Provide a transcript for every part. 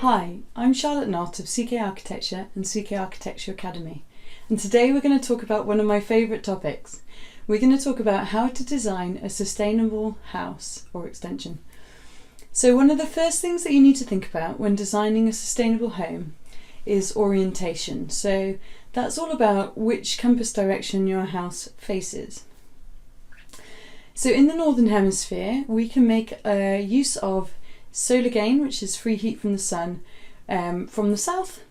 Hi, I'm Charlotte Knott of CK Architecture and CK Architecture Academy, and today we're going to talk about one of my favourite topics. We're going to talk about how to design a sustainable house or extension. So one of the first things that you need to think about when designing a sustainable home is orientation. So that's all about which compass direction your house faces. So in the Northern Hemisphere, we can make use of solar gain, which is free heat from the sun, from the south.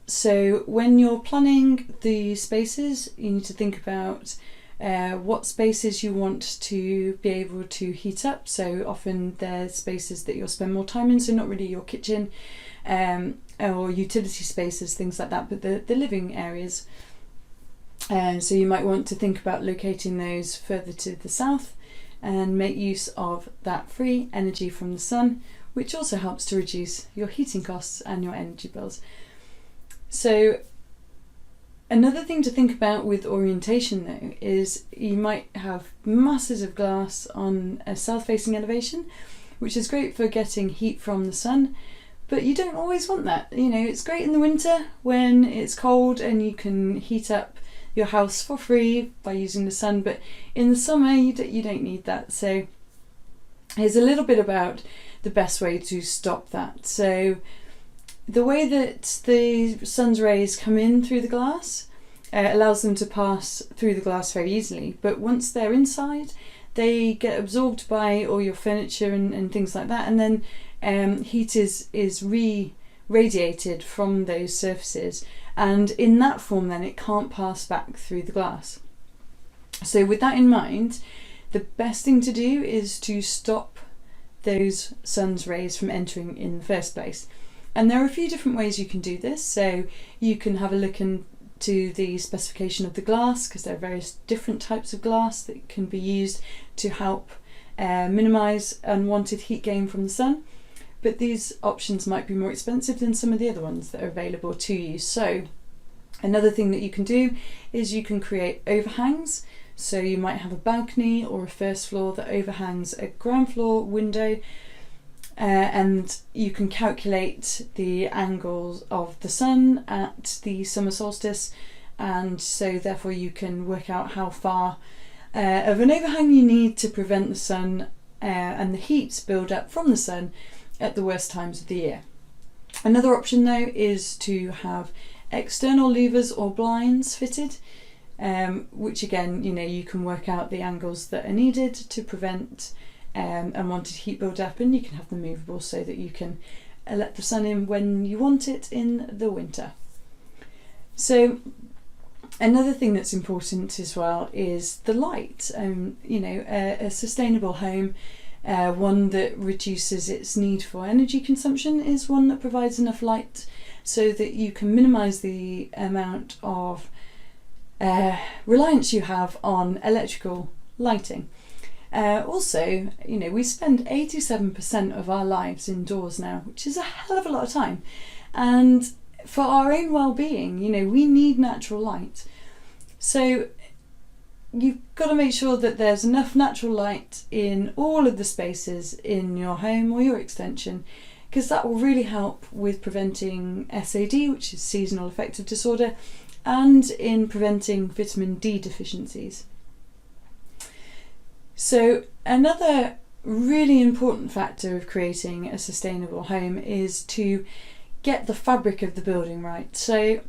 So when you're planning the spaces, you need to think about what spaces you want to be able to heat up. So often they're spaces that you'll spend more time in, so not really your kitchen or utility spaces, things like that, but the living areas. So you might want to think about locating those further to the south and make use of that free energy from the sun, which also helps to reduce your heating costs and your energy bills. So another thing to think about with orientation though is you might have masses of glass on a south-facing elevation, which is great for getting heat from the sun, but you don't always want that. You know, it's great in the winter when it's cold and you can heat up your house for free by using the sun, but in the summer you don't need that. So here's a little bit about the best way to stop that. So the way that the sun's rays come in through the glass allows them to pass through the glass very easily, but once they're inside they get absorbed by all your furniture and things like that, and then heat is radiated from those surfaces, and in that form then it can't pass back through the glass. So with that in mind, the best thing to do is to stop those sun's rays from entering in the first place. And there are a few different ways you can do this. So you can have a look into the specification of the glass, because there are various different types of glass that can be used to help minimise unwanted heat gain from the sun. But these options might be more expensive than some of the other ones that are available to you. So another thing that you can do is you can create overhangs. So you might have a balcony or a first floor that overhangs a ground floor window, and you can calculate the angles of the sun at the summer solstice, and so therefore you can work out how far of an overhang you need to prevent the sun and the heat build up from the sun at the worst times of the year. Another option though is to have external louvers or blinds fitted, which again, you can work out the angles that are needed to prevent unwanted heat build up, and you can have them movable so that you can let the sun in when you want it in the winter. So another thing that's important as well is the light. A sustainable home, one that reduces its need for energy consumption, is one that provides enough light so that you can minimise the amount of reliance you have on electrical lighting. Also, we spend 87% of our lives indoors now, which is a hell of a lot of time, and for our own well-being, we need natural light. So you've got to make sure that there's enough natural light in all of the spaces in your home or your extension, because that will really help with preventing SAD, which is seasonal affective disorder, and in preventing vitamin D deficiencies. So another really important factor of creating a sustainable home is to get the fabric of the building right. So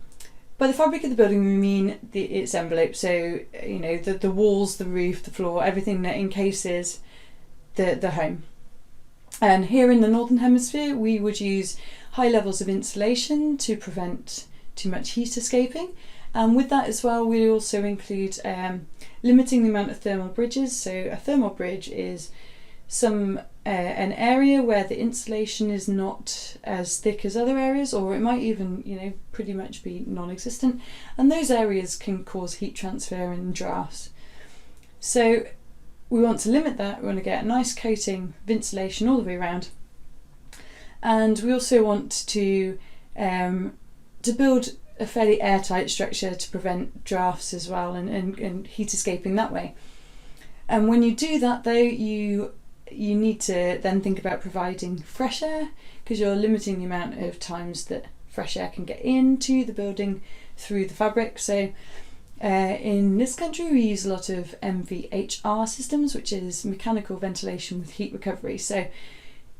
by the fabric of the building we mean its envelope, so the walls, the roof, the floor, everything that encases the home. And here in the Northern Hemisphere we would use high levels of insulation to prevent too much heat escaping, and with that as well we also include limiting the amount of thermal bridges. So a thermal bridge is an area where the insulation is not as thick as other areas, or it might even pretty much be non-existent, and those areas can cause heat transfer and drafts. So we want to limit that. We want to get a nice coating of insulation all the way around, and we also want to build a fairly airtight structure to prevent drafts as well and heat escaping that way. And when you do that though, you you need to then think about providing fresh air, because you're limiting the amount of times that fresh air can get into the building through the fabric. So in this country we use a lot of MVHR systems, which is mechanical ventilation with heat recovery. So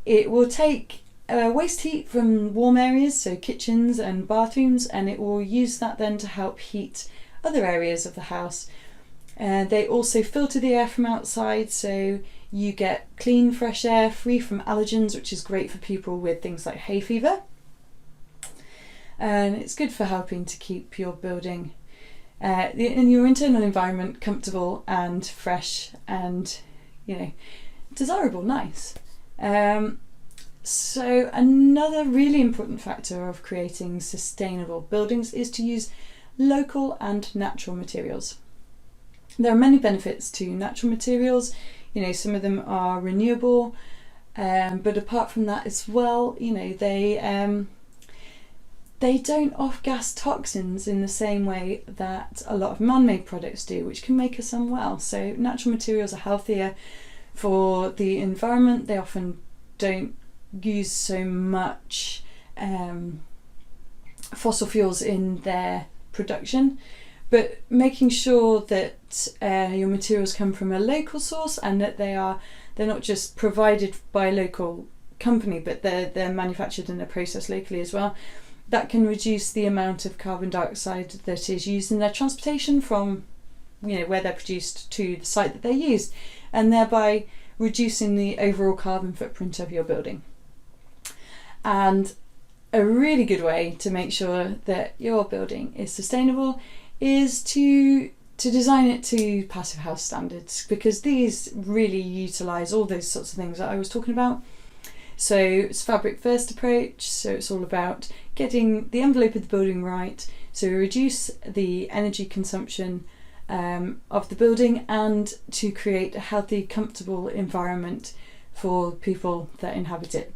it will take waste heat from warm areas, so kitchens and bathrooms, and it will use that then to help heat other areas of the house. They also filter the air from outside, so you get clean, fresh air, free from allergens, which is great for people with things like hay fever. And it's good for helping to keep your building in your internal environment comfortable and fresh and, you know, desirable, nice. So another really important factor of creating sustainable buildings is to use local and natural materials. There are many benefits to natural materials. You know, some of them are renewable, but apart from that as well, you know, they don't off-gas toxins in the same way that a lot of man-made products do, which can make us unwell. So natural materials are healthier for the environment. They often don't use so much fossil fuels in their production, but making sure that your materials come from a local source and that they're not just provided by a local company, but they're manufactured and they're processed locally as well. That can reduce the amount of carbon dioxide that is used in their transportation from, you know, where they're produced to the site that they're used, and thereby reducing the overall carbon footprint of your building. And a really good way to make sure that your building is sustainable is to design it to Passive House standards, because these really utilise all those sorts of things that I was talking about. So it's fabric first approach, so it's all about getting the envelope of the building right, so reduce the energy consumption of the building and to create a healthy, comfortable environment for people that inhabit it.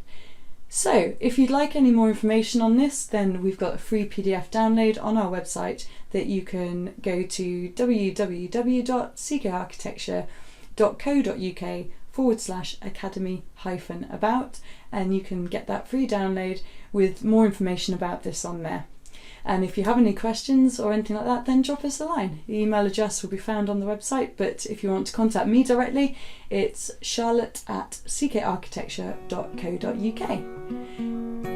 So if you'd like any more information on this, then we've got a free PDF download on our website that you can go to www.ckarchitecture.co.uk/academy-about, and you can get that free download with more information about this on there. And if you have any questions or anything like that, then drop us a line. The email address will be found on the website, but if you want to contact me directly, it's charlotte@ckarchitecture.co.uk.